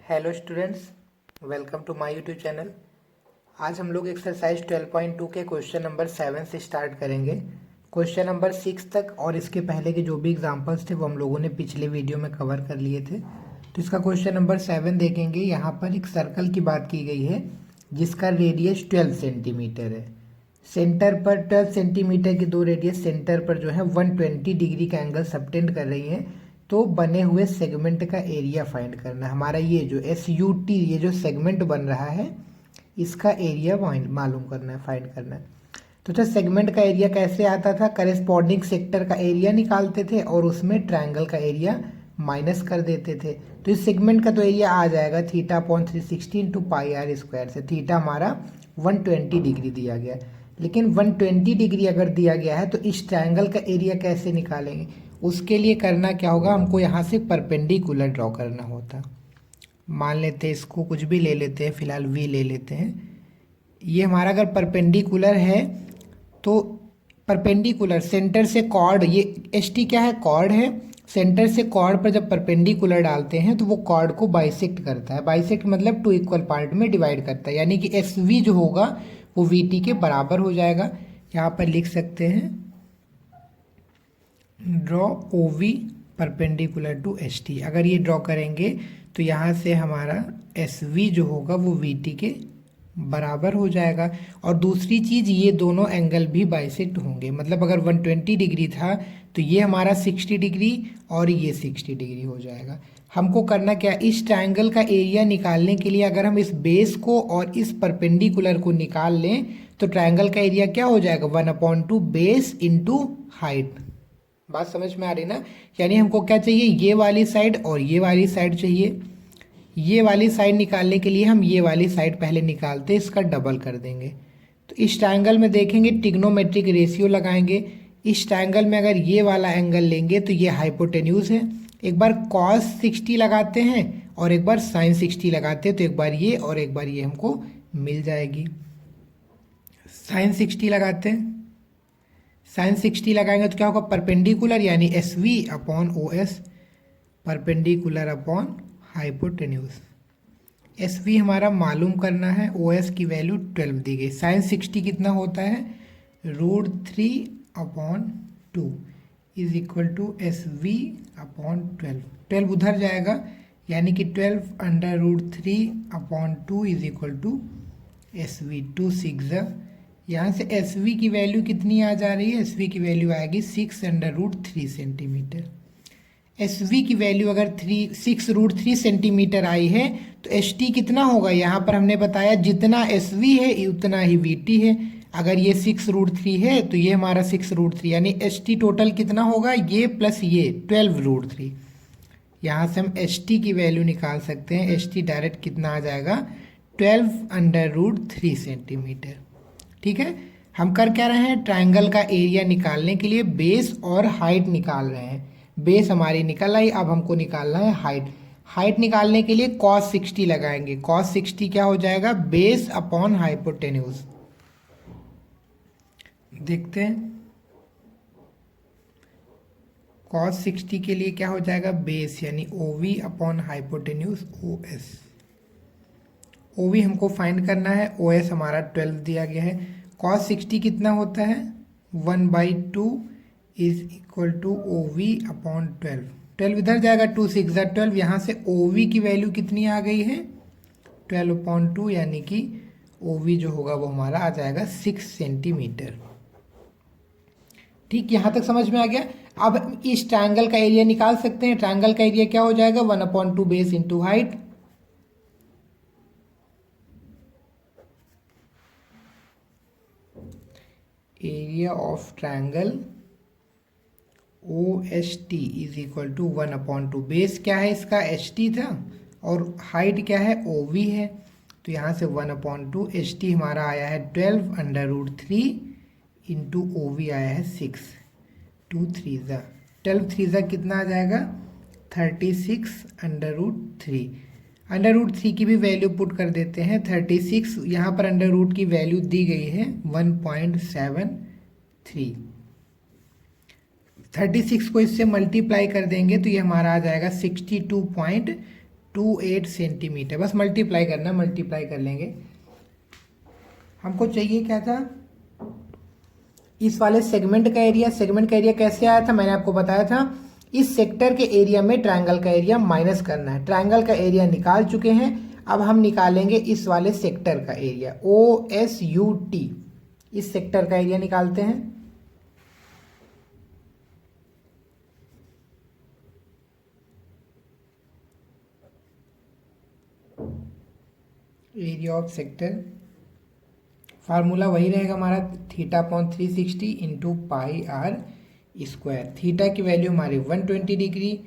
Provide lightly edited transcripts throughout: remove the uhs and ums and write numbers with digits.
Hello students, welcome to my YouTube channel. आज हम लोग एक्सरसाइज 12.2 के क्वेश्चन नंबर 7 से स्टार्ट करेंगे। क्वेश्चन नंबर 6 तक और इसके पहले के जो भी एग्जांपल्स थे वो हम लोगों ने पिछले वीडियो में कवर कर लिए थे। तो इसका क्वेश्चन नंबर 7 देखेंगे। यहाँ पर एक सर्कल की बात की गई है जिसका रेडियस 12 सेंटीमीटर है। सेंटर पर 12 सेंटीमीटर की दो रेडियस सेंटर पर जो है 120 डिग्री का एंगल सबटेंड कर रही है। तो बने हुए सेगमेंट का एरिया फाइंड करना है हमारा। ये जो SUT ये जो सेगमेंट बन रहा है इसका एरिया मालूम करना है, फाइंड करना है। तो सेगमेंट का एरिया कैसे आता था, करेस्पॉन्डिंग सेक्टर का एरिया निकालते थे और उसमें ट्रायंगल का एरिया माइनस कर देते थे। तो इस सेगमेंट का तो एरिया आ जाएगा θ/360 इंटू πr² से। थीटा हमारा 120 डिग्री दिया गया, लेकिन 120 डिग्री अगर दिया गया है तो इस ट्रायंगल का एरिया कैसे निकालेंगे। उसके लिए करना क्या होगा, हमको यहाँ से परपेंडिकुलर ड्रॉ करना होता। मान लेते हैं इसको कुछ भी ले लेते हैं, फिलहाल V ले लेते हैं। ये हमारा अगर परपेंडिकुलर है तो परपेंडिकुलर सेंटर से कॉर्ड, ये ST क्या है, कॉर्ड है। सेंटर से कॉर्ड पर जब परपेंडिकुलर डालते हैं तो वो कॉर्ड को बाइसेक्ट करता है। बाइसेक्ट मतलब 2 इक्वल पार्ट में डिवाइड करता है, यानी कि SV जो होगा वो VT के बराबर हो जाएगा। यहाँ पर लिख सकते हैं draw OV perpendicular to ST। अगर ये ड्रॉ करेंगे तो यहाँ से हमारा SV जो होगा वो VT के बराबर हो जाएगा। और दूसरी चीज़, ये दोनों एंगल भी बाइसेक्ट होंगे। मतलब अगर 120 डिग्री था तो ये हमारा 60 डिग्री और ये 60 डिग्री हो जाएगा। हमको करना क्या, इस ट्रायंगल का एरिया निकालने के लिए अगर हम इस बेस को और इस परपेंडिकुलर को निकाल लें तो ट्रायंगल का एरिया क्या हो जाएगा, 1/2 बेस इंटू हाइट। बात समझ में आ रही ना। यानी हमको क्या चाहिए, ये वाली साइड और ये वाली साइड चाहिए। ये वाली साइड निकालने के लिए हम ये वाली साइड पहले निकालते, इसका डबल कर देंगे। तो इस ट्रायंगल में देखेंगे ट्रिग्नोमेट्रिक रेशियो लगाएंगे। इस ट्रायंगल में अगर ये वाला एंगल लेंगे तो ये हाइपोटेन्यूज है। एक बार cos 60 लगाते हैं और एक बार sin 60 लगाते हैं, तो एक बार ये और एक बार ये हमको मिल जाएगी। sin 60 लगाते हैं, sin 60 लगाएंगे तो क्या होगा, परपेंडिकुलर यानी SV/OS perpendicular upon hypotenuse. SV हमारा मालूम करना है, OS की वैल्यू 12 दी गई। sin 60 कितना होता है, √3/2 इज इक्वल टू SV/12। 12 उधर जाएगा यानी कि 12/√3/2 इज इक्वल टू SV। 2 6 यहाँ से SV की वैल्यू कितनी आ जा रही है, SV की वैल्यू आएगी 6√3 सेंटीमीटर। SV की वैल्यू अगर 6√3 सेंटीमीटर आई है तो ST कितना होगा, यहाँ पर हमने बताया जितना SV है उतना ही VT है। अगर ये 6√3 है तो ये हमारा 6√3 यानी ST टोटल कितना होगा, ये प्लस ये 12√3। यहाँ से हम ST की वैल्यू निकाल सकते हैं। ST डायरेक्ट कितना आ जाएगा, 12√3 सेंटीमीटर। ठीक है, हम कर क्या रहे हैं, ट्रायंगल का एरिया निकालने के लिए बेस और हाइट निकाल रहे हैं। बेस हमारी निकल आई, अब हमको निकालना है हाइट। हाइट निकालने के लिए cos 60 लगाएंगे। cos 60 क्या हो जाएगा, बेस अपॉन हाइपोटेन्यूज। देखते हैं cos 60 के लिए क्या हो जाएगा, बेस यानी OV upon hypotenuse OS। OV हमको फाइंड करना है, OS हमारा 12 दिया गया है। cos 60 कितना होता है, 1/2 इज इक्वल टू OV/12। 12 इधर जाएगा, 2 6 12। यहाँ से OV की वैल्यू कितनी आ गई है, 12/2 यानी कि OV जो होगा वो हमारा आ जाएगा 6 सेंटीमीटर। ठीक, यहाँ तक समझ में आ गया। अब इस ट्रायंगल का एरिया निकाल सकते हैं। ट्रायंगल का एरिया क्या हो जाएगा, 1/2 base into height. Area of triangle OST is equal to 1/2। Base क्या है इसका, ST था, और हाइट क्या है, OV है। तो यहाँ से 1/2 ST हमारा आया है 12√3 इंटू OV आया है 6। 2 3 12 3 कितना आ जाएगा, 36√3। √3 की भी वैल्यू पुट कर देते हैं, 36। यहाँ पर √ की वैल्यू दी गई है 1.73। 36 को इससे मल्टीप्लाई कर देंगे तो ये हमारा आ जाएगा 28 सेंटीमीटर। बस मल्टीप्लाई करना, मल्टीप्लाई कर लेंगे। हमको चाहिए क्या था, इस वाले सेगमेंट का एरिया। सेगमेंट का एरिया कैसे आया था, मैंने आपको बताया था, इस सेक्टर के एरिया में ट्रायंगल का एरिया माइनस करना है। ट्रायंगल का एरिया निकाल चुके हैं, अब हम निकालेंगे इस वाले सेक्टर का एरिया, OSUT। इस सेक्टर का एरिया निकालते हैं। एरिया ऑफ सेक्टर, फार्मूला वही रहेगा हमारा, θ/360 into pi are square. Theta की वैल्यू हमारी 120 डिग्री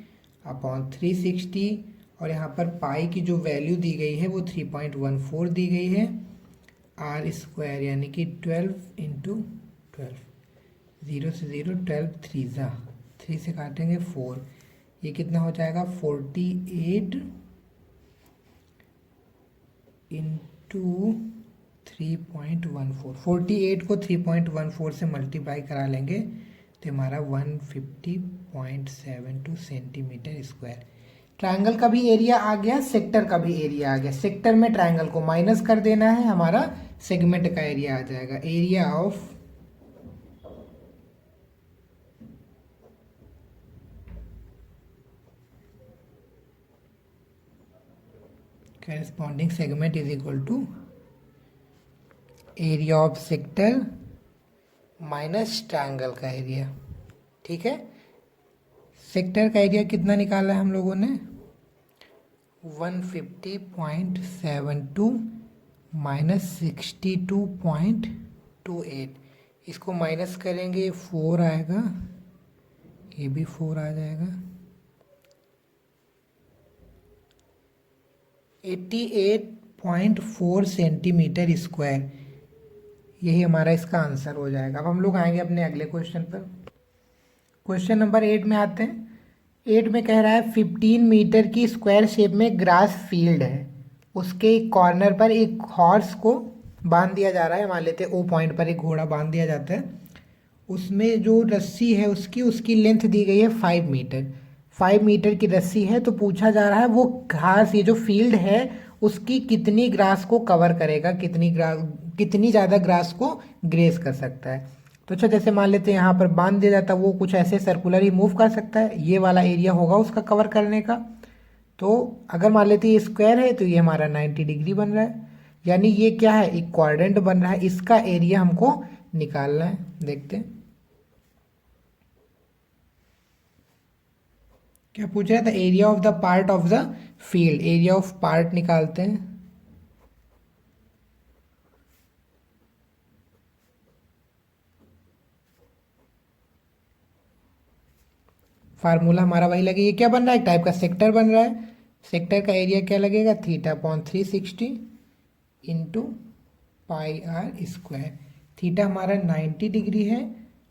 अपॉन 360, और यहाँ पर पाई की जो वैल्यू दी गई है वो 3.14 दी गई है। आर स्क्वायर यानी कि 12 इंटू 12, 0 से 0, 12 3 ज़ा 3 से काटेंगे 4, ये कितना हो जाएगा 48 इंटू 3.14। 48 को 3.14 से मल्टीप्लाई करा लेंगे तो हमारा 150.72 सेंटीमीटर स्क्वायर। ट्रायंगल का भी एरिया आ गया, सेक्टर का भी एरिया आ गया। सेक्टर में ट्रायंगल को माइनस कर देना है, हमारा सेगमेंट का एरिया आ जाएगा। Area of corresponding segment is equal to area of sector minus triangle का एरिया। ठीक है, सेक्टर का एरिया कितना निकाला है हम लोगों ने, 150.72 माइनस 62.28। इसको माइनस करेंगे 4 आएगा, ये भी 4 आ जाएगा, 88.4 सेंटीमीटर स्क्वायर। यही हमारा इसका आंसर हो जाएगा। अब हम लोग आएंगे अपने अगले क्वेश्चन पर। क्वेश्चन नंबर 8 में आते हैं। 8 में कह रहा है 15 मीटर की स्क्वायर शेप में ग्रास फील्ड है, उसके कॉर्नर पर एक हॉर्स को बांध दिया जा रहा है। मान लेते हैं O पॉइंट पर एक घोड़ा बांध दिया जाता है, उसमें जो रस्सी है उसकी लेंथ दी गई है 5 मीटर। 5 मीटर की रस्सी है, तो पूछा जा रहा है वो घास, ये जो फील्ड है उसकी कितनी ग्रास को कवर करेगा, कितनी ज़्यादा ग्रास को ग्रेस कर सकता है। तो अच्छा, जैसे मान लेते हैं यहाँ पर बांध दिया जाता है, वो कुछ ऐसे सर्कुलर ही मूव कर सकता है, ये वाला एरिया होगा उसका कवर करने का। तो अगर मान लेते हैं ये स्क्वायर है तो ये हमारा 90 डिग्री बन रहा है, यानी ये क्या है, एक क्वाड्रेंट बन रहा है। इसका एरिया हमको निकालना है। देखते हैं क्या पूछ रहा था, area of the part of the field. Area of part निकालते हैं। फार्मूला हमारा वही लगेगा। ये क्या बन रहा है, एक टाइप का सेक्टर बन रहा है। सेक्टर का एरिया क्या लगेगा, θ/360 into pi are square. Theta हमारा 90 डिग्री है,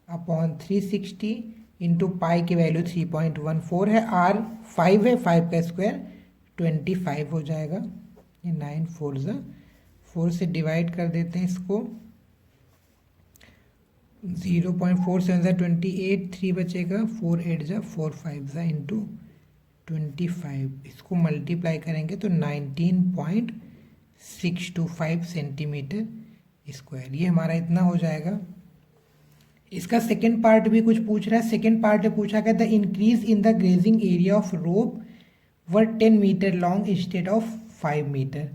अपॉन 360 इंटू पाई की वैल्यू 3.14 है, आर 5 है, 5 का स्क्वायर 25 हो जाएगा। ये 9 4 ज़ा 4 से डिवाइड कर देते हैं इसको, 0.47 ज़ा 28, 3 बचेगा, 4 8 ज़ा 4 5 ज़ा इंटू 25। इसको मल्टीप्लाई करेंगे तो 19.625 सेंटीमीटर स्क्वायर। ये हमारा इतना हो जाएगा। इसका सेकेंड पार्ट भी कुछ पूछ रहा है। सेकेंड पार्ट में पूछा गया the increase in the grazing area of rope were 10 metre long instead of 5 metre.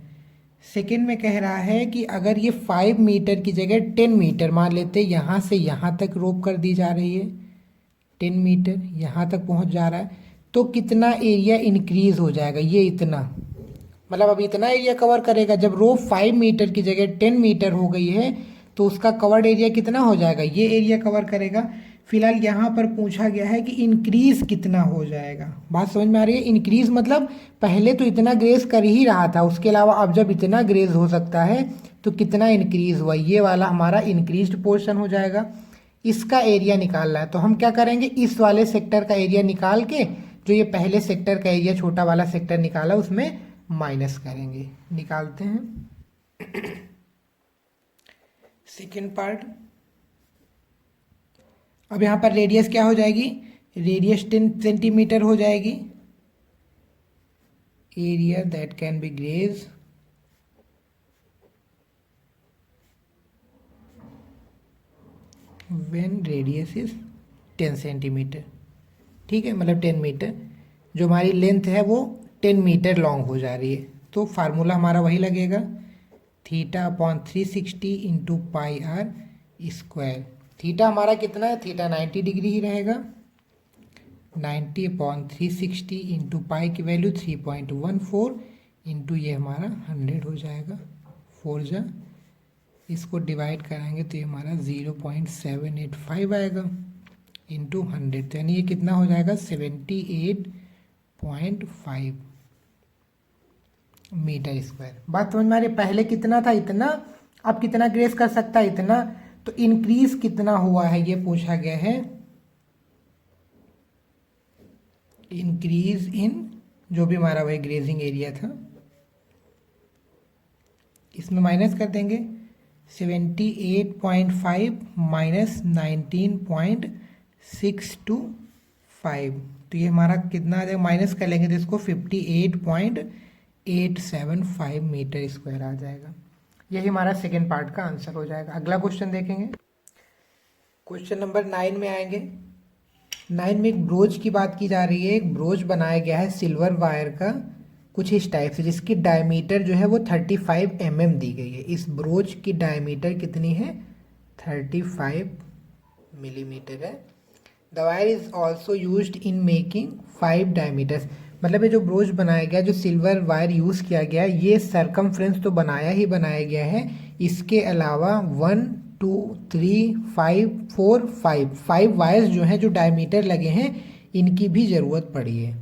Second में कह रहा है कि अगर ये 5 मीटर की जगह 10 मीटर मान लेते, यहाँ से यहाँ तक रोप कर दी जा रही है, 10 मीटर यहाँ तक पहुँच जा रहा है, तो कितना एरिया इंक्रीज हो जाएगा। ये इतना, मतलब अब इतना एरिया कवर करेगा। जब रोप 5 मीटर की जगह 10 मीटर हो गई है तो उसका कवर्ड एरिया कितना हो जाएगा, ये एरिया कवर करेगा। फिलहाल यहाँ पर पूछा गया है कि इंक्रीज कितना हो जाएगा। बात समझ में आ रही है, इंक्रीज मतलब पहले तो इतना ग्रेज कर ही रहा था, उसके अलावा अब जब इतना ग्रेज हो सकता है तो कितना इंक्रीज हुआ, ये वाला हमारा इंक्रीज्ड पोर्शन हो जाएगा। इसका एरिया निकालना है, तो हम क्या करेंगे, इस वाले सेक्टर का एरिया निकाल के जो ये पहले सेक्टर का एरिया छोटा वाला सेक्टर निकाला उसमें माइनस करेंगे। निकालते हैं सेकेंड पार्ट। अब यहाँ पर रेडियस क्या हो जाएगी, रेडियस 10 सेंटीमीटर हो जाएगी, area that can be grazed when radius is 10 centimetre. ठीक है, मतलब 10 मीटर, जो हमारी लेंथ है वो 10 मीटर लॉन्ग हो जा रही है। तो फार्मूला हमारा वही लगेगा, theta upon 360 into pi are square. Theta हमारा कितना है, थीटा 90 डिग्री ही रहेगा। 90 अपॉन 360 इंटू पाई की वैल्यू 3.14 इंटू ये हमारा 100 हो जाएगा। 4 जा इसको डिवाइड कराएंगे तो ये हमारा 0.785 आएगा इंटू 100, तो यानी ये कितना हो जाएगा 78.5 मीटर स्क्वायर। बात समझ में आ रही है? पहले कितना था, इतना, अब कितना ग्रेस कर सकता है, इतना। तो इंक्रीज कितना हुआ है ये पूछा गया है, इंक्रीज इन जो भी हमारा वही ग्रेजिंग एरिया था, इसमें माइनस कर देंगे 78.5 माइनस 19.625, तो ये हमारा कितना आ जाएगा, माइनस कर लेंगे तो इसको 58.875 मीटर स्क्वायर आ जाएगा। यही हमारा सेकेंड पार्ट का आंसर हो जाएगा। अगला क्वेश्चन देखेंगे, क्वेश्चन नंबर 9 में आएंगे। 9 में एक ब्रोच की बात की जा रही है। एक ब्रोच बनाया गया है सिल्वर वायर का कुछ इस टाइप से, जिसकी डायमीटर जो है वो 35 mm दी गई है। इस ब्रोच की डायमीटर कितनी है, 35 मिलीमीटर है। The wire is also used in making 5 diameters. मतलब ये जो ब्रोच बनाया गया, जो सिल्वर वायर यूज़ किया गया, ये सरकमफ्रेंस तो बनाया ही बनाया गया है, इसके अलावा 1 2 3 5 4 5 वायर्स जो हैं, जो डायमीटर लगे हैं, इनकी भी ज़रूरत पड़ी है।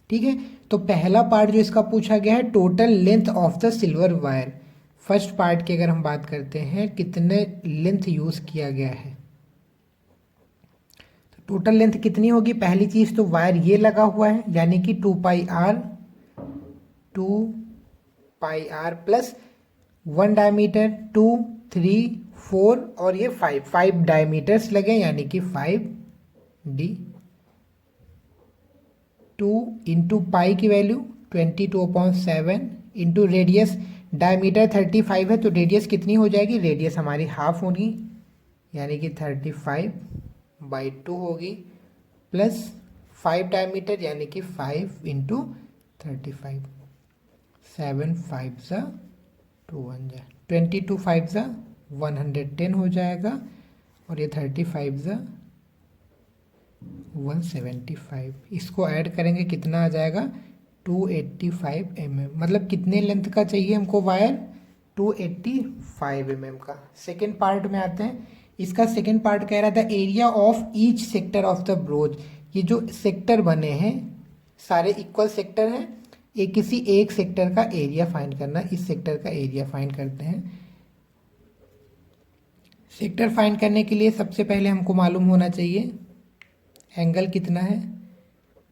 ठीक है, तो पहला पार्ट जो इसका पूछा गया है, total length of the silver wire. First part की अगर हम बात करते हैं, कितने लेंथ यूज़ किया गया है, तो टोटल लेंथ कितनी होगी। पहली चीज़ तो वायर ये लगा हुआ है, यानी कि 2 पाई आर प्लस 1 डायमीटर, 2 3 4 और ये 5 डायमीटर्स लगे, यानी कि 5d। 2 इंटू पाई की वैल्यू 22.7 इंटू रेडियस, डायमीटर 35 है तो रेडियस कितनी हो जाएगी, रेडियस हमारी हाफ होगी, यानी कि 35/2 होगी, प्लस 5 डायमीटर यानी कि 5 इंटू 35, 7 5 ज़ा 2 1 ज़ा 22 5 ज़ा 110 हो जाएगा, और ये 35 ज़ा 175। इसको ऐड करेंगे कितना आ जाएगा, 285 mm। मतलब कितने लेंथ का चाहिए हमको वायर, 285 mm का। सेकेंड पार्ट में आते हैं। इसका सेकेंड पार्ट कह रहा था area of each sector of the broach. ये जो सेक्टर बने हैं सारे इक्वल सेक्टर हैं, ये किसी एक सेक्टर का एरिया फाइंड करना। इस सेक्टर का एरिया फाइंड करते हैं। सेक्टर फाइंड करने के लिए सबसे पहले हमको मालूम होना चाहिए एंगल कितना है।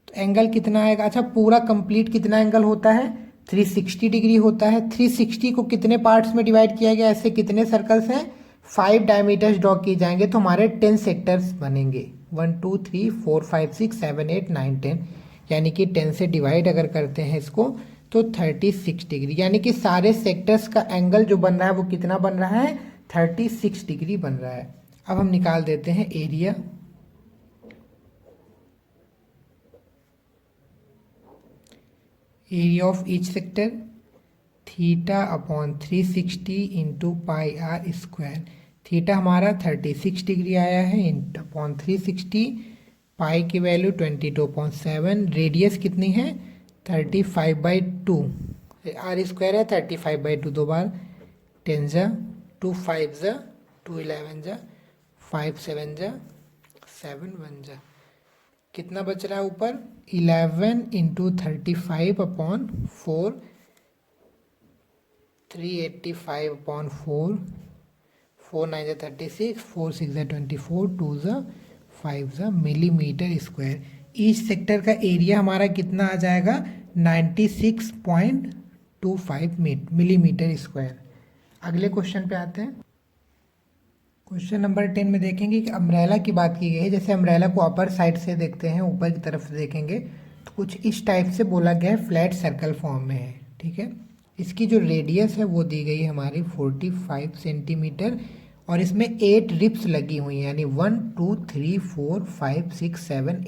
तो एंगल कितना आएगा, अच्छा पूरा कंप्लीट कितना एंगल होता है, 360 डिग्री होता है। 360 को कितने पार्ट्स में डिवाइड किया गया, ऐसे कितने सर्कल्स हैं, 5 डायमीटर्स ड्रॉ किए जाएंगे तो हमारे 10 सेक्टर्स बनेंगे, 1 2 3 4 5 6 7 8 9 10, यानी कि 10 से डिवाइड अगर करते हैं इसको तो 36 डिग्री, यानी कि सारे सेक्टर्स का एंगल जो बन रहा है वो कितना बन रहा है, 36 डिग्री बन रहा है। अब हम निकाल देते हैं area. Area of each sector, theta upon 360 into pi are square. Theta हमारा 36 डिग्री आया है, इंटू अपॉन 360, पाई की वैल्यू 22.7, रेडियस कितनी है 35/2, आर स्क्वायर है 35/2, 2 बार 10 जा 2 5 जा 2 11 जा 5 7 जा 7 1 जा, कितना बच रहा है ऊपर, 11 इंटू 35/4, 385/4, 4 9 जा 36, 4 6 जा 24, 2 जा 5 जा मिलीमीटर स्क्वायर। ईच सेक्टर का एरिया हमारा कितना आ जाएगा, 96.25 मिलीमीटर स्क्वायर। अगले क्वेश्चन पे आते हैं। क्वेश्चन नंबर 10 में देखेंगे कि अम्ब्रेला की बात की गई है। जैसे अम्ब्रेला को अपर साइड से देखते हैं, ऊपर की तरफ से देखेंगे तो कुछ इस टाइप से बोला गया है, फ्लैट सर्कल फॉर्म में है, ठीक है। इसकी जो रेडियस है वो दी गई है हमारी 45 सेंटीमीटर और इसमें 8 रिप्स लगी हुई हैं, यानी 1 2 3 4 5 6 7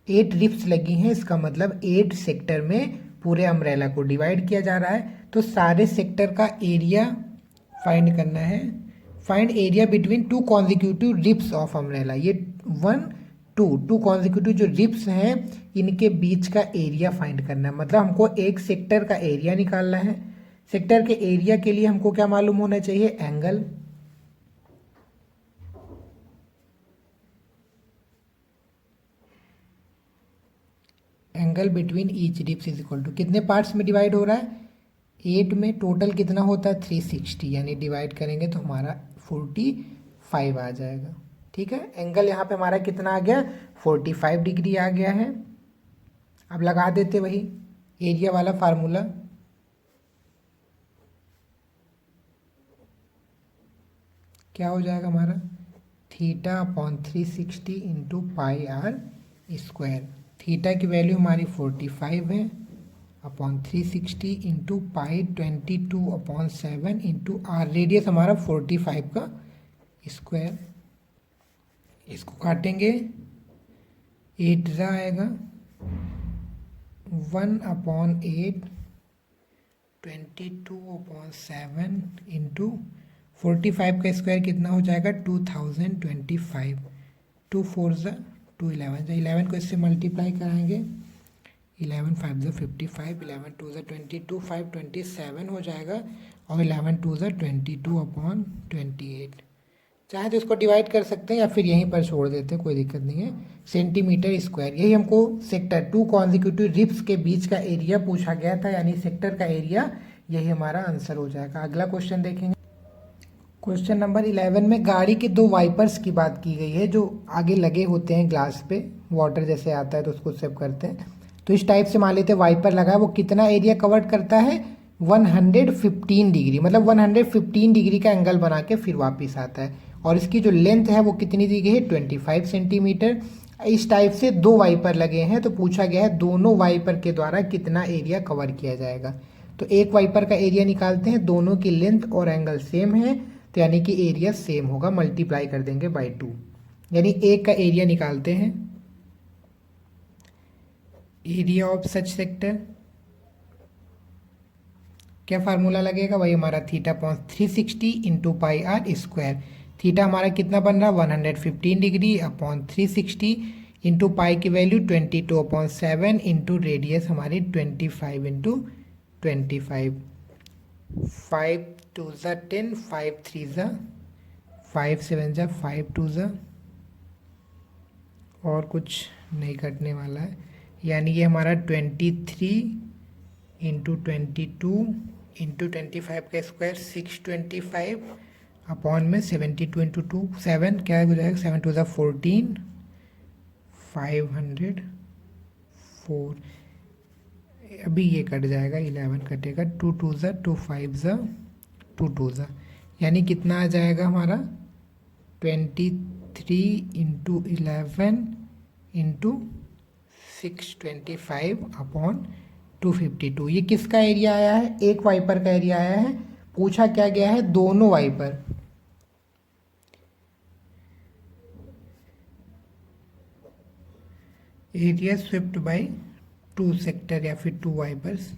8 रिप्स लगी हैं। इसका मतलब 8 सेक्टर में पूरे अम्ब्रेला को डिवाइड किया जा रहा है। तो सारे सेक्टर का एरिया फाइंड करना है। Find area between 2 consecutive ribs of umbrella. ये 1 2 कॉन्जिक्यूटिव जो रिप्स हैं इनके बीच का एरिया फाइंड करना है। मतलब हमको एक सेक्टर का एरिया निकालना है। सेक्टर के एरिया के लिए हमको क्या मालूम होना चाहिए? Angle. Angle between each ribs is equal to कितने पार्ट्स में डिवाइड हो रहा है? 8 में। टोटल कितना होता है? 360, यानी डिवाइड करेंगे तो हमारा 45 आ जाएगा, ठीक है। एंगल यहाँ पे हमारा कितना आ गया? 45 डिग्री आ गया है। अब लगा देते वही एरिया वाला फार्मूला। क्या हो जाएगा हमारा? Theta upon 360 into pi are square. Theta की वैल्यू हमारी 45 है upon 360 into pi 22/7 into r. Radius हमारा 45 का स्क्वायर। इसको काटेंगे, 8 आएगा 1/8 22/7 इंटू 45 का स्क्वायर कितना हो जाएगा? 2025। 2 4 2 11 11 को इससे मल्टीप्लाई कराएंगे। 11 5 55, 11 2 22, 5 27 हो जाएगा और 11 2 22/28। चाहे तो इसको डिवाइड कर सकते हैं या फिर यहीं पर छोड़ देते हैं, कोई दिक्कत नहीं है। Centimetre square. यही हमको सेक्टर 2 कॉन्जिक्यूटिव रिप्स के बीच का एरिया पूछा गया था, यानी सेक्टर का एरिया। यही हमारा आंसर हो जाएगा। अगला क्वेश्चन देखेंगे। क्वेश्चन नंबर 11 में गाड़ी के 2 वाइपर्स की बात की गई है, जो आगे लगे होते हैं ग्लास पे। वाटर जैसे आता है तो उसको सेव करते हैं। तो इस टाइप से मान लेते हैं वाइपर लगा है, वो कितना एरिया कवर करता है? 115 डिग्री। मतलब 115 डिग्री का एंगल बना के फिर वापस आता है। और इसकी जो लेंथ है वो कितनी दी गई है? 25 सेंटीमीटर। इस टाइप से 2 वाइपर लगे हैं, तो पूछा गया है दोनों वाइपर के द्वारा कितना एरिया कवर किया जाएगा। तो एक वाइपर का एरिया निकालते हैं। दोनों की लेंथ और एंगल सेम है, तो यानी कि एरिया सेम होगा। मल्टीप्लाई कर देंगे बाई 2, यानी एक का एरिया निकालते हैं। एरिया ऑफ सच सेक्टर, क्या फार्मूला लगेगा? वही हमारा theta upon 360 into pi are square. Theta हमारा कितना बन रहा है? 115 डिग्री अपॉन 360 इंटू पाई की वैल्यू 22/7 इंटू रेडियस हमारी 25 इंटू 25। 5 2 10, 5 3 5 7 5 2 और कुछ नहीं कटने वाला है, यानी ये हमारा 23 इंटू 22 इंटू 25 का स्क्वायर 625 अपॉन में 72 इंटू 2 7 क्या हो जाएगा? 7 2 14 504। अभी ये कट जाएगा, 11 कटेगा। 2 2 2 5 2 2 यानी कितना आ जाएगा हमारा? 23 इंटू 11 इंटू 625 अपॉन 252। ये किसका एरिया आया है? एक वाइपर का एरिया आया है। पूछा क्या गया है? दोनों wiper. Area swept by 2 sector या फिर 2 वाइपर्स।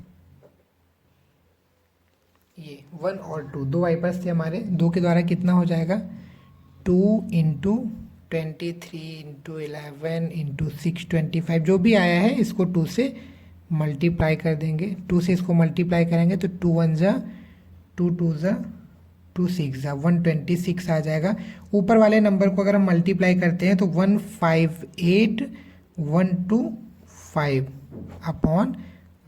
ये 1 और 2 दो वाइपर्स थे हमारे। 2 के द्वारा कितना हो जाएगा? 2 इंटू 23 इंटू 11 इंटू 625, जो भी आया है इसको 2 से मल्टीप्लाई कर देंगे। 2 से इसको मल्टीप्लाई करेंगे तो 2 1 2 2 2 6 126 आ जाएगा। ऊपर वाले नंबर को अगर हम मल्टीप्लाई करते हैं तो 158,125 अपॉन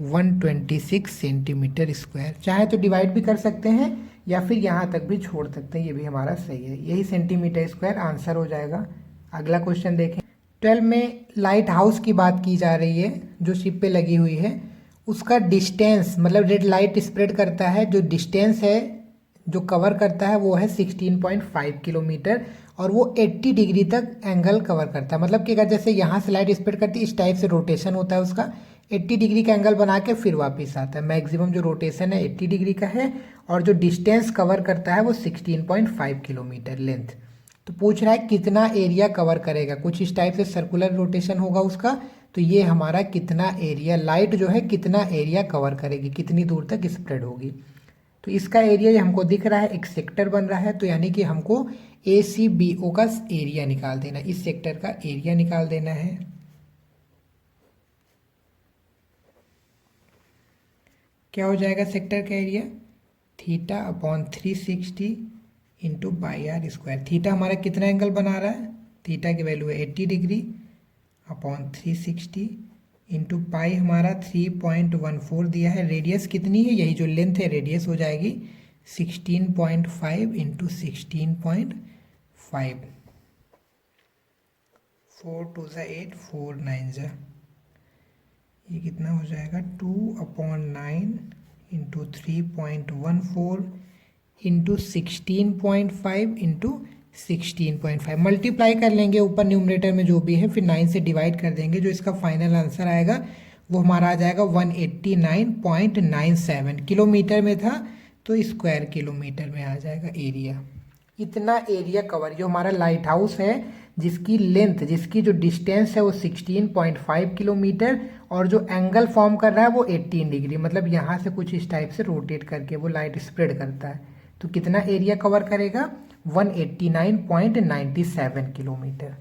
126 सेंटीमीटर स्क्वायर। चाहे तो डिवाइड भी कर सकते हैं या फिर यहाँ तक भी छोड़ सकते हैं, ये भी हमारा सही है। यही सेंटीमीटर स्क्वायर आंसर हो जाएगा। अगला क्वेश्चन देखें। 12 में लाइट हाउस की बात की जा रही है, जो शिप पे लगी हुई है। उसका डिस्टेंस, मतलब रेड लाइट स्प्रेड करता है, जो डिस्टेंस है जो कवर करता है वो है 16.5 किलोमीटर। और वो 80 डिग्री तक एंगल कवर करता है। मतलब कि अगर जैसे यहाँ से लाइट स्प्रेड करती है, इस टाइप से रोटेशन होता है उसका, 80 डिग्री का एंगल बना के फिर वापस आता है। मैक्सिमम जो रोटेशन है 80 डिग्री का है, और जो डिस्टेंस कवर करता है वो 16.5 किलोमीटर लेंथ। तो पूछ रहा है कितना एरिया कवर करेगा, कुछ इस टाइप से सर्कुलर रोटेशन होगा उसका। तो ये हमारा कितना एरिया, लाइट जो है कितना एरिया कवर करेगी, कितनी दूर तक स्प्रेड होगी। तो इसका एरिया ये हमको दिख रहा है, एक सेक्टर बन रहा है, तो यानी कि हमको ACBO का एरिया निकाल देना, इस सेक्टर का एरिया निकाल देना है। क्या हो जाएगा सेक्टर का एरिया, θ/360 इंटू πr²। थीटा हमारा कितना एंगल बना रहा है, थीटा की वैल्यू है 80 डिग्री अपॉन 360 इंटू पाई हमारा 3.14 दिया है। रेडियस कितनी है, यही जो लेंथ है रेडियस हो जाएगी 16.5 इंटू 16.5, 4 2 ज़ा 8, 4 9 ज़ा, ये कितना हो जाएगा 2/9 इंटू 3.14 इंटू 16.5 इंटू 16.5, मल्टीप्लाई कर लेंगे ऊपर न्यूमरेटर में जो भी है, फिर 9 से डिवाइड कर देंगे। जो इसका फाइनल आंसर आएगा वो हमारा आ जाएगा 189.97 किलोमीटर में था, तो स्क्वायर किलोमीटर में आ जाएगा एरिया। इतना एरिया कवर, जो हमारा लाइट हाउस है जिसकी लेंथ, जिसकी जो डिस्टेंस है वो 16.5 किलोमीटर, और जो एंगल फॉर्म कर रहा है वो 18 डिग्री, मतलब यहाँ से कुछ इस टाइप से रोटेट करके वो लाइट स्प्रेड करता है। तो कितना एरिया कवर करेगा, 189.97 किलोमीटर।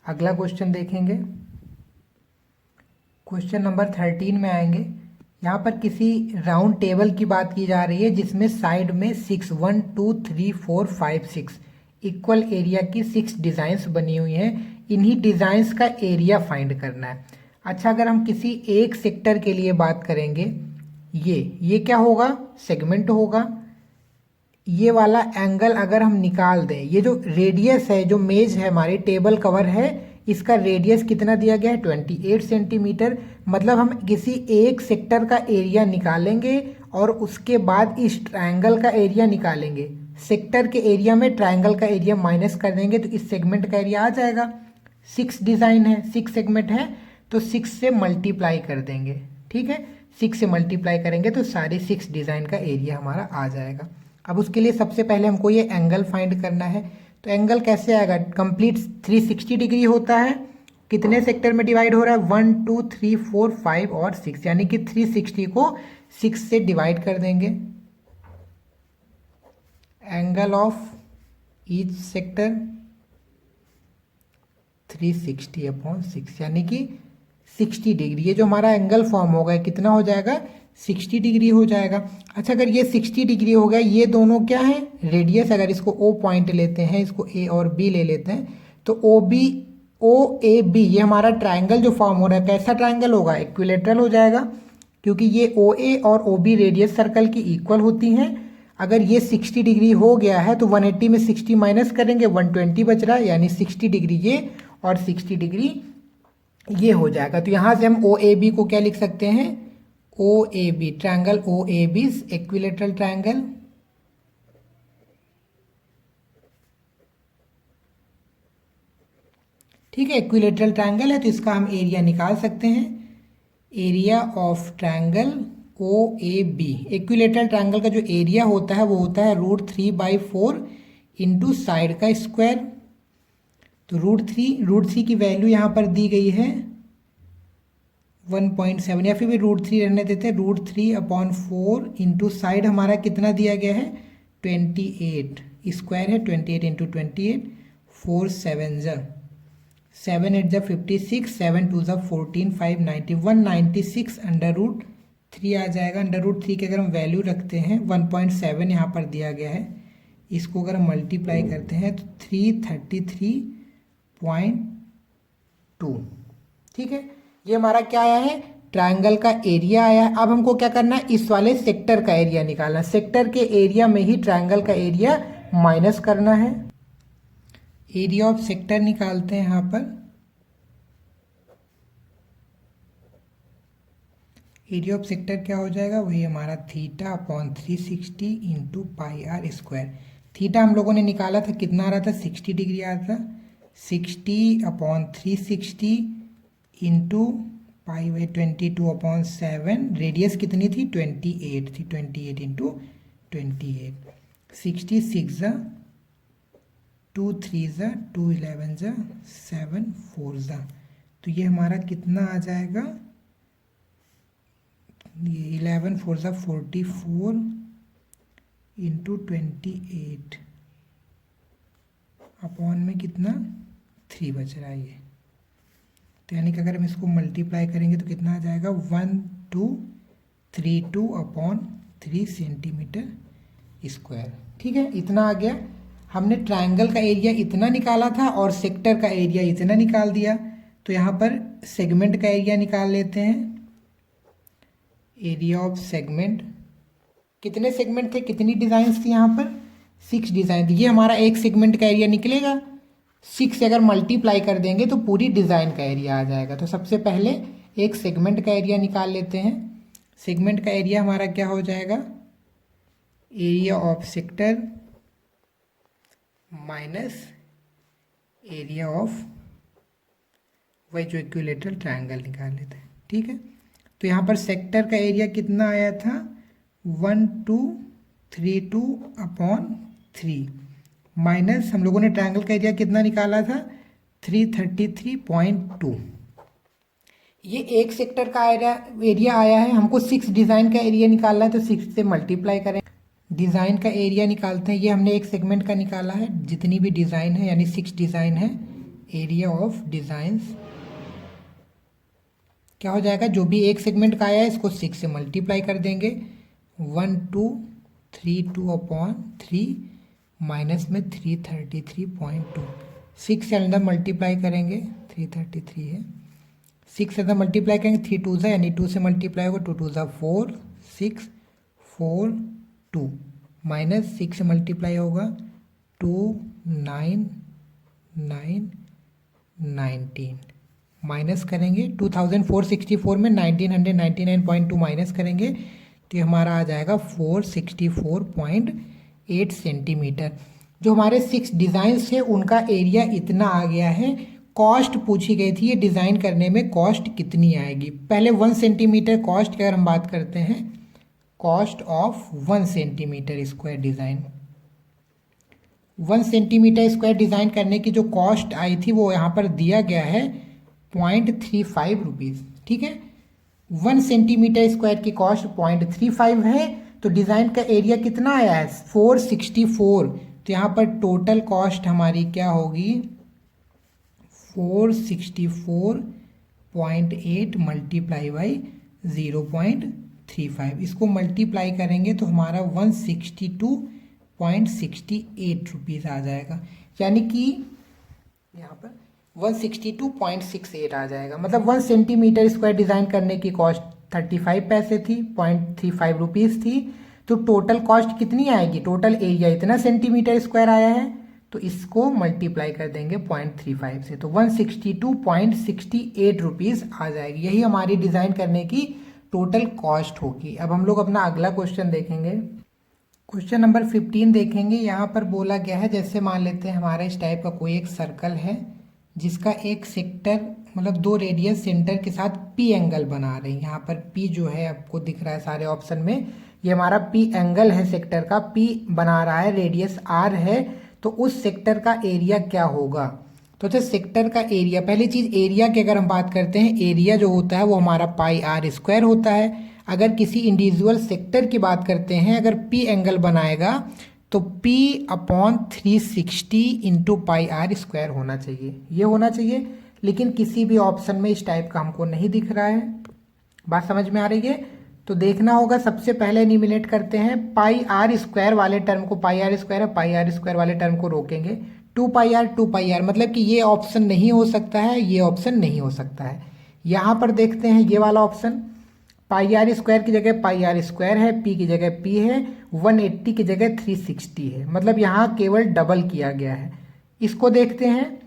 अगला क्वेश्चन देखेंगे, क्वेश्चन नंबर 13 में आएंगे। यहाँ पर किसी राउंड टेबल की बात की जा रही है जिसमें साइड में 6 1 2 3 4 5 6 इक्वल एरिया की 6 डिज़ाइंस बनी हुई हैं। इन्हीं डिज़ाइंस का एरिया फाइंड करना है। अच्छा, अगर हम किसी एक सेक्टर के लिए बात करेंगे, ये क्या होगा, सेगमेंट होगा। ये वाला एंगल अगर हम निकाल दें, ये जो रेडियस है, जो मेज है हमारी टेबल कवर है, इसका रेडियस कितना दिया गया है 28 सेंटीमीटर। मतलब हम किसी एक सेक्टर का एरिया निकालेंगे और उसके बाद इस ट्रायंगल का एरिया निकालेंगे। सेक्टर के एरिया में ट्रायंगल का एरिया माइनस कर देंगे तो इस सेगमेंट का एरिया आ जाएगा। 6 डिज़ाइन है, 6 सेगमेंट है, तो 6 से मल्टीप्लाई कर देंगे। ठीक है, 6 से मल्टीप्लाई करेंगे तो सारे 6 डिज़ाइन का एरिया हमारा आ जाएगा। अब उसके लिए सबसे पहले हमको ये एंगल फाइंड करना है। तो एंगल कैसे आएगा, कंप्लीट 360 डिग्री होता है। कितने सेक्टर में डिवाइड हो रहा है, 1 2 3 4 5 और 6, यानी कि 360 को 6 से डिवाइड कर देंगे। एंगल ऑफ ईच सेक्टर 360/6, यानी कि 60 डिग्री। ये जो हमारा एंगल फॉर्म होगा कितना हो जाएगा, 60 डिग्री हो जाएगा। अच्छा, अगर ये 60 डिग्री हो गया, ये दोनों क्या है, रेडियस। अगर इसको O पॉइंट लेते हैं, इसको A और B ले लेते हैं, तो OAB ये हमारा ट्रायंगल जो फॉर्म हो रहा है, कैसा ट्रायंगल होगा, इक्विलेटरल हो जाएगा, क्योंकि ये OA और OB रेडियस सर्कल की इक्वल होती हैं। अगर ये 60 डिग्री हो गया है तो 180 में 60 माइनस करेंगे, 120 बच रहा है, यानी 60 डिग्री ये और 60 डिग्री ये हो जाएगा। तो यहाँ से हम OAB को क्या लिख सकते हैं, OAB, triangle OAB equilateral triangle. ठीक है, इक्विलेटरल ट्रायंगल है, तो इसका हम एरिया निकाल सकते हैं। Area of triangle OAB, equilateral triangle का जो एरिया होता है वो होता है √3/4 इंटू साइड का स्क्वायर। तो √3 की वैल्यू यहाँ पर दी गई है 1.7, या फिर भी √3 रहने देते हैं। √3/4 इंटू साइड हमारा कितना दिया गया है 28, स्क्वायर है 28 इंटू 28, 4 7 ज़ा 7 8 ज़ा 56, 7 2 ज़ा 14, 5 90, 196 √3 आ जाएगा। √3 की अगर हम वैल्यू रखते हैं 1.7 यहाँ पर दिया गया है, इसको अगर हम मल्टीप्लाई करते हैं तो 333.2। ठीक है, ये हमारा क्या आया है, ट्रायंगल का एरिया आया है। अब हमको क्या करना है, इस वाले सेक्टर का एरिया निकालना है। सेक्टर के एरिया में ही ट्रायंगल का एरिया माइनस करना है। एरिया ऑफ सेक्टर निकालते हैं यहाँ पर। एरिया ऑफ सेक्टर क्या हो जाएगा, वही हमारा θ/360 इंटू πr²। थीटा हम लोगों ने निकाला था, कितना आ रहा था, 60 डिग्री आ रहा था। 60/360 इंटू π/22/7, रेडियस कितनी थी, 28 थी, 28 इंटू 28। 66 2 3 2 11 7 4 तो ये हमारा कितना आ जाएगा, ये 11 4 44 इंटू 28 अपॉन में कितना 3 बच रहा है ये। तो यानी कि अगर हम इसको मल्टीप्लाई करेंगे तो कितना आ जाएगा, 1232/3 सेंटीमीटर स्क्वायर। ठीक है, इतना आ गया। हमने ट्रायंगल का एरिया इतना निकाला था और सेक्टर का एरिया इतना निकाल दिया। तो यहाँ पर सेगमेंट का एरिया निकाल लेते हैं। एरिया ऑफ सेगमेंट, कितने सेगमेंट थे, कितनी डिज़ाइंस थी यहाँ पर, 6 डिज़ाइन। ये हमारा एक सेगमेंट का एरिया निकलेगा, 6 से अगर मल्टीप्लाई कर देंगे तो पूरी डिज़ाइन का एरिया आ जाएगा। तो सबसे पहले एक सेगमेंट का एरिया निकाल लेते हैं। सेगमेंट का एरिया हमारा क्या हो जाएगा, area of sector minus area of वही जो इक्विलेटरल ट्रायंगल निकाल लेते हैं। ठीक है, तो यहाँ पर सेक्टर का एरिया कितना आया था, 1232/3 माइनस हम लोगों ने ट्रायंगल का एरिया कितना निकाला था, 333.2। ये एक सेक्टर का एरिया आया है, हमको 6 डिज़ाइन का एरिया निकालना है तो 6 से मल्टीप्लाई करें, डिज़ाइन का एरिया निकालते हैं। ये हमने एक सेगमेंट का निकाला है, जितनी भी डिज़ाइन है यानी 6 डिज़ाइन है। एरिया ऑफ डिज़ाइंस क्या हो जाएगा, जो भी एक सेगमेंट का आया है इसको 6 से मल्टीप्लाई कर देंगे, 1232/3 माइनस में 333.2। 6 से अंदर मल्टीप्लाई करेंगे, 333 है, 6 से अंदर मल्टीप्लाई करेंगे, 3 2 यानी 2 से मल्टीप्लाई होगा, 2 2 4 6 4 2 माइनस 6 से मल्टीप्लाई होगा, 2 9 9 19 माइनस करेंगे, 2464 में 1999.2 माइनस करेंगे तो ये हमारा आ जाएगा 464.8 सेंटीमीटर। जो हमारे 6 डिज़ाइंस थे उनका एरिया इतना आ गया है। कॉस्ट पूछी गई थी, ये डिज़ाइन करने में कॉस्ट कितनी आएगी। पहले 1 सेंटीमीटर कॉस्ट की अगर हम बात करते हैं, cost of 1 centimetre square design, 1 centimetre square design करने की जो कॉस्ट आई थी वो यहाँ पर दिया गया है 0.35 रुपीज़। ठीक है, 1 सेंटीमीटर स्क्वायर की कॉस्ट 0.35 है। तो डिज़ाइन का एरिया कितना आया है, 464। तो यहाँ पर टोटल कॉस्ट हमारी क्या होगी, 464.8 मल्टीप्लाई बाई 0.35। इसको मल्टीप्लाई करेंगे तो हमारा 162.68 रुपीज़ आ जाएगा, यानी कि यहाँ पर 162.68 आ जाएगा। मतलब 1 सेंटीमीटर स्क्वायर डिज़ाइन करने की कॉस्ट 35 पैसे थी, 0.35 रुपीज़ थी। तो टोटल कॉस्ट कितनी आएगी, टोटल एरिया इतना सेंटीमीटर स्क्वायर आया है तो इसको मल्टीप्लाई कर देंगे 0.35 से, तो 162.68 रुपीज़ आ जाएगी। यही हमारी डिज़ाइन करने की टोटल कॉस्ट होगी। अब हम लोग अपना अगला क्वेश्चन देखेंगे, क्वेश्चन नंबर 15 देखेंगे। यहाँ पर बोला गया है, जैसे मान लेते हैं हमारा इस टाइप का कोई एक सर्कल है जिसका एक सेक्टर मतलब 2 रेडियस सेंटर के साथ पी एंगल बना रहे हैं। यहाँ पर पी जो है आपको दिख रहा है सारे ऑप्शन में, ये हमारा पी एंगल है सेक्टर का, पी बना रहा है, रेडियस आर है। तो उस सेक्टर का एरिया क्या होगा, तो अच्छा सेक्टर का एरिया, पहली चीज़ एरिया की अगर हम बात करते हैं, एरिया जो होता है वो हमारा पाई आर स्क्वायर होता है। अगर किसी इंडिविजुअल सेक्टर की बात करते हैं, अगर पी एंगल बनाएगा तो P/360 into pi are square होना चाहिए, ये होना चाहिए। लेकिन किसी भी ऑप्शन में इस टाइप का हमको नहीं दिख रहा है। बात समझ में आ रही है, तो देखना होगा। सबसे पहले एलिमिनेट करते हैं पाई आर स्क्वायर वाले टर्म को, पाई आर स्क्वायर है, पाई आर स्क्वायर वाले टर्म को रोकेंगे। 2 पाई आर मतलब कि ये ऑप्शन नहीं हो सकता है, ये ऑप्शन नहीं हो सकता है। यहाँ पर देखते हैं ये वाला ऑप्शन, पाई आर स्क्वायर की जगह पाई आर स्क्वायर है, पी की जगह पी है, 180 की जगह 360 है, मतलब यहाँ केवल डबल किया गया है। इसको देखते हैं,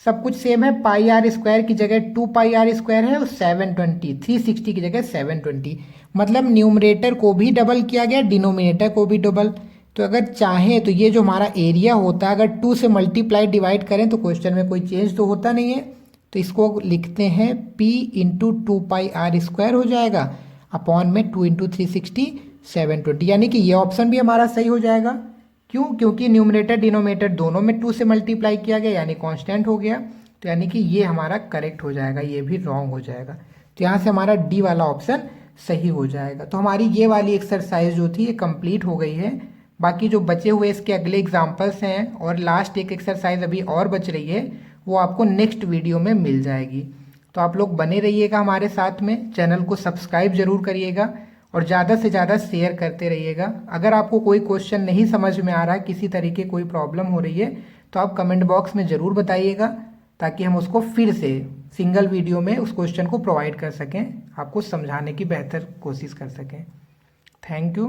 सब कुछ सेम है, पाई आर स्क्वायर की जगह 2 पाई आर स्क्वायर है और 720, 360 की जगह 720, मतलब न्यूमरेटर को भी डबल किया गया, डिनोमिनेटर को भी डबल। तो अगर चाहें तो ये जो हमारा एरिया होता है अगर 2 से मल्टीप्लाई डिवाइड करें तो क्वेश्चन में कोई चेंज तो होता नहीं है, तो इसको लिखते हैं P इंटू 2πr² हो जाएगा अपॉन में 2 इंटू 360 720, यानी कि ये ऑप्शन भी हमारा सही हो जाएगा। क्यों? क्योंकि न्यूमरेटर डिनोमिनेटर दोनों में 2 से मल्टीप्लाई किया गया यानी कांस्टेंट हो गया, तो यानी कि ये हमारा करेक्ट हो जाएगा, ये भी रॉन्ग हो जाएगा। तो यहाँ से हमारा डी वाला ऑप्शन सही हो जाएगा। तो हमारी ये वाली एक्सरसाइज जो थी ये कंप्लीट हो गई है। बाकी जो बचे हुए इसके अगले एग्जाम्पल्स हैं और लास्ट एक एक्सरसाइज अभी और बच रही है, वो आपको नेक्स्ट वीडियो में मिल जाएगी। तो आप लोग बने रहिएगा हमारे साथ में, चैनल को सब्सक्राइब जरूर करिएगा और ज़्यादा से ज़्यादा शेयर करते रहिएगा। अगर आपको कोई क्वेश्चन नहीं समझ में आ रहा है, किसी तरीके कोई प्रॉब्लम हो रही है, तो आप कमेंट बॉक्स में ज़रूर बताइएगा ताकि हम उसको फिर से सिंगल वीडियो में उस क्वेश्चन को प्रोवाइड कर सकें, आपको समझाने की बेहतर कोशिश कर सकें। Thank you.